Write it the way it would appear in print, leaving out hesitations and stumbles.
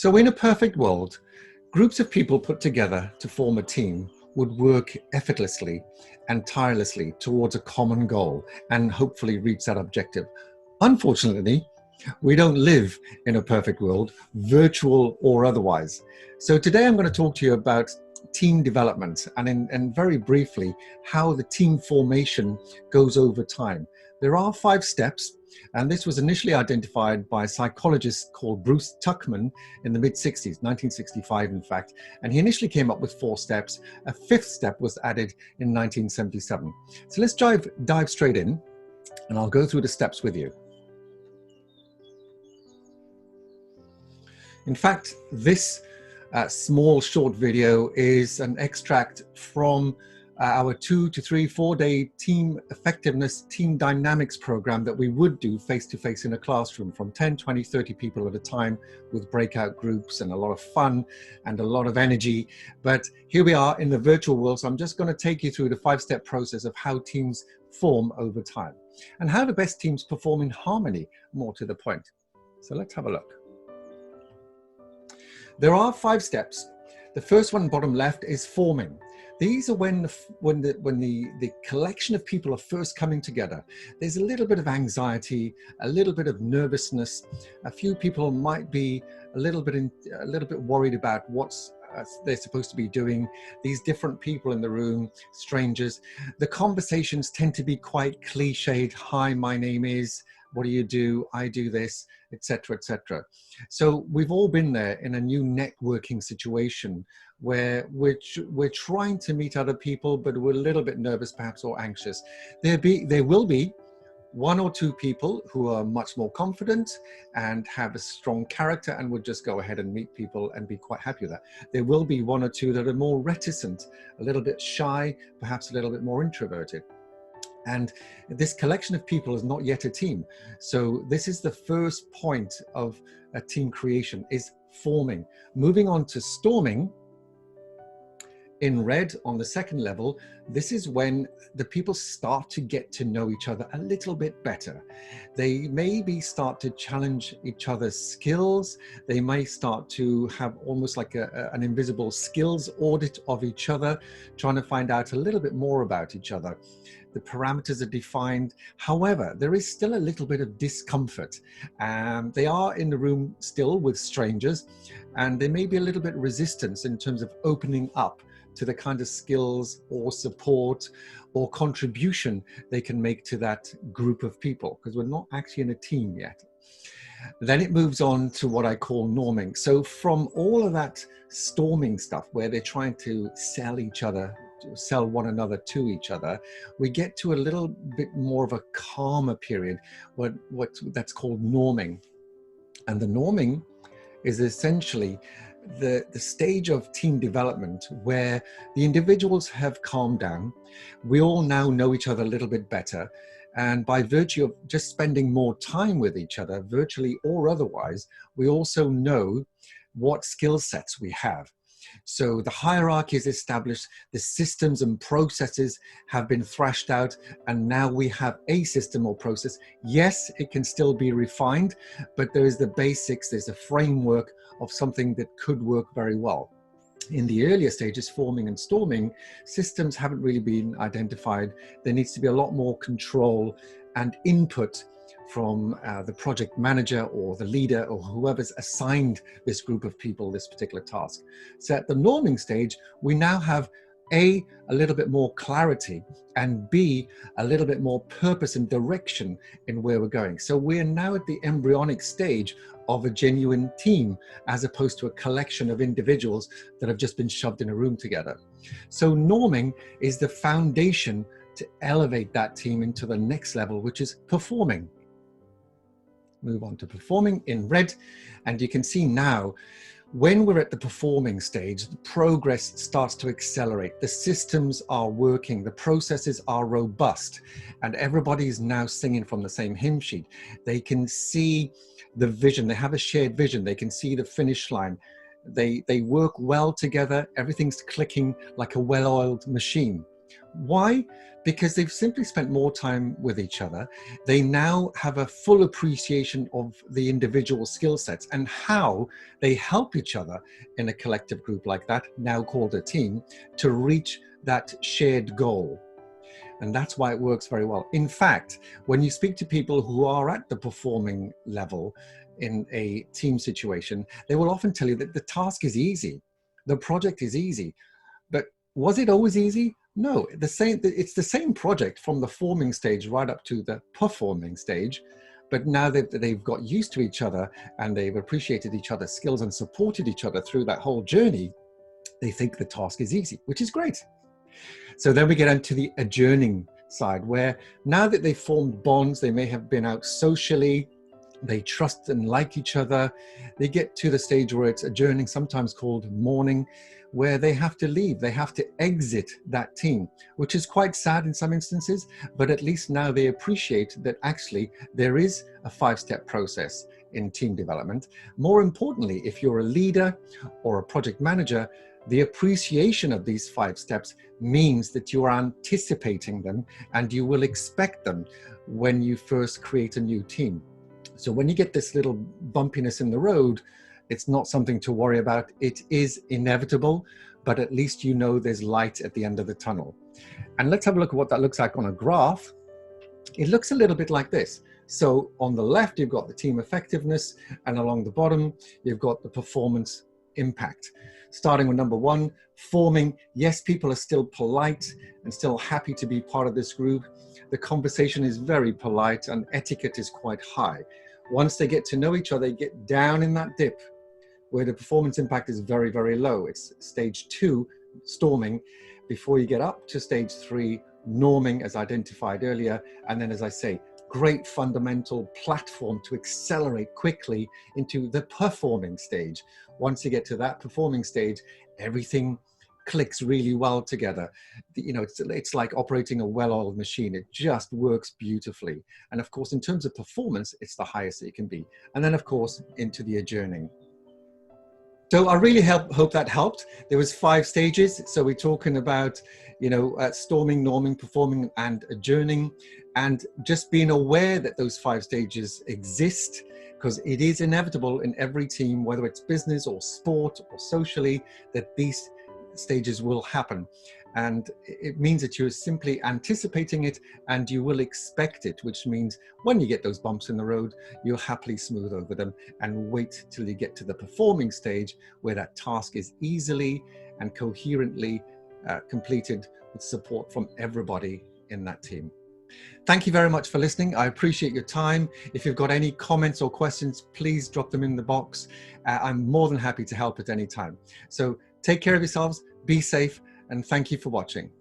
So in a perfect world, groups of people put together to form a team would work effortlessly and tirelessly towards a common goal and hopefully reach that objective. Unfortunately, we don't live in a perfect world, virtual or otherwise. So today I'm going to talk to you about team development and very briefly how the team formation goes over time. There are 5 steps, and this was initially identified by a psychologist called Bruce Tuckman in the mid-60s, 1965 in fact, and he initially came up with 4 steps. A 5th step was added in 1977. So let's dive straight in, and I'll go through the steps with you. In fact, this small short video is an extract from our 2 to 3, 4-day team effectiveness, team dynamics program that we would do face-to-face in a classroom from 10, 20, 30 people at a time with breakout groups and a lot of fun and a lot of energy. But here we are in the virtual world. So I'm just going to take you through the 5-step process of how teams form over time and how the best teams perform in harmony, more to the point. So let's have a look. There are 5 steps. The first one, bottom left, is forming. These are when the collection of people are first coming together. There's a little bit of anxiety, a little bit of nervousness. A few people might be a little bit worried about what's they're supposed to be doing. These different people in the room, strangers. The conversations tend to be quite cliched. Hi, my name is. What do you do? I do this, etc., etc. So we've all been there in a new networking situation where we're trying to meet other people, but we're a little bit nervous, perhaps, or anxious. There will be 1 or 2 people who are much more confident and have a strong character and would just go ahead and meet people and be quite happy with that. There will be 1 or 2 that are more reticent, a little bit shy, perhaps a little bit more introverted. And this collection of people is not yet a team. So this is the first point of a team creation, is forming. Moving on to storming, in red on the 2nd level, this is when the people start to get to know each other a little bit better. They maybe start to challenge each other's skills. They may start to have almost like an invisible skills audit of each other, trying to find out a little bit more about each other. The parameters are defined. However, there is still a little bit of discomfort. They are in the room still with strangers, and there may be a little bit of resistance in terms of opening up to the kind of skills or support or contribution they can make to that group of people, because we're not actually in a team yet. Then it moves on to what I call norming. So from all of that storming stuff where they're trying to sell one another to each other, we get to a little bit more of a calmer period, that's called norming. And the norming is essentially the stage of team development where the individuals have calmed down. We all now know each other a little bit better. And by virtue of just spending more time with each other, virtually or otherwise, we also know what skill sets we have. So the hierarchy is established, the systems and processes have been thrashed out, and now we have a system or process. Yes, it can still be refined, but there is the basics, there's a framework of something that could work very well. In the earlier stages, forming and storming, systems haven't really been identified. There needs to be a lot more control and input from the project manager or the leader or whoever's assigned this group of people this particular task. So at the norming stage, we now have A, a little bit more clarity, and B, a little bit more purpose and direction in where we're going. So we're now at the embryonic stage of a genuine team, as opposed to a collection of individuals that have just been shoved in a room together. So norming is the foundation to elevate that team into the next level, which is performing. Move on to performing in red, and you can see now when we're at the performing stage, the progress starts to accelerate. The systems are working, the processes are robust, and everybody's now singing from the same hymn sheet. They can see the vision, they have a shared vision, they can see the finish line. They work well together, everything's clicking like a well-oiled machine. Why? Because they've simply spent more time with each other. They now have a full appreciation of the individual skill sets and how they help each other in a collective group like that, now called a team, to reach that shared goal. And that's why it works very well. In fact, when you speak to people who are at the performing level in a team situation, they will often tell you that the task is easy. The project is easy. But was it always easy? No, it's the same project from the forming stage right up to the performing stage. But now that they've got used to each other and they've appreciated each other's skills and supported each other through that whole journey, they think the task is easy, which is great. So then we get into the adjourning side, where now that they've formed bonds, they may have been out socially, they trust and like each other, they get to the stage where it's adjourning, sometimes called mourning, where they have to leave, they have to exit that team, which is quite sad in some instances, but at least now they appreciate that actually there is a 5-step process in team development. More importantly, if you're a leader or a project manager, the appreciation of these 5 steps means that you are anticipating them and you will expect them when you first create a new team. So when you get this little bumpiness in the road, it's not something to worry about. It is inevitable, but at least you know there's light at the end of the tunnel. And let's have a look at what that looks like on a graph. It looks a little bit like this. So on the left, you've got the team effectiveness, and along the bottom, you've got the performance impact. Starting with number 1, forming. Yes, people are still polite and still happy to be part of this group. The conversation is very polite and etiquette is quite high. Once they get to know each other, they get down in that dip where the performance impact is very, very low. It's stage 2, storming, before you get up to stage 3, norming, as identified earlier. And then, as I say, great fundamental platform to accelerate quickly into the performing stage. Once you get to that performing stage, everything clicks really well together. You know, it's like operating a well-oiled machine. It just works beautifully. And of course, in terms of performance, it's the highest it can be. And then, of course, into the adjourning. So I really hope that helped. There was 5 stages. So we're talking about, you know, storming, norming, performing, and adjourning, and just being aware that those 5 stages exist, because it is inevitable in every team, whether it's business or sport or socially, that these stages will happen. And it means that you're simply anticipating it and you will expect it, which means when you get those bumps in the road, you'll happily smooth over them and wait till you get to the performing stage where that task is easily and coherently completed with support from everybody in that team. Thank you very much for listening. I appreciate your time. If you've got any comments or questions, please drop them in the box. I'm more than happy to help at any time. So take care of yourselves, be safe, and thank you for watching.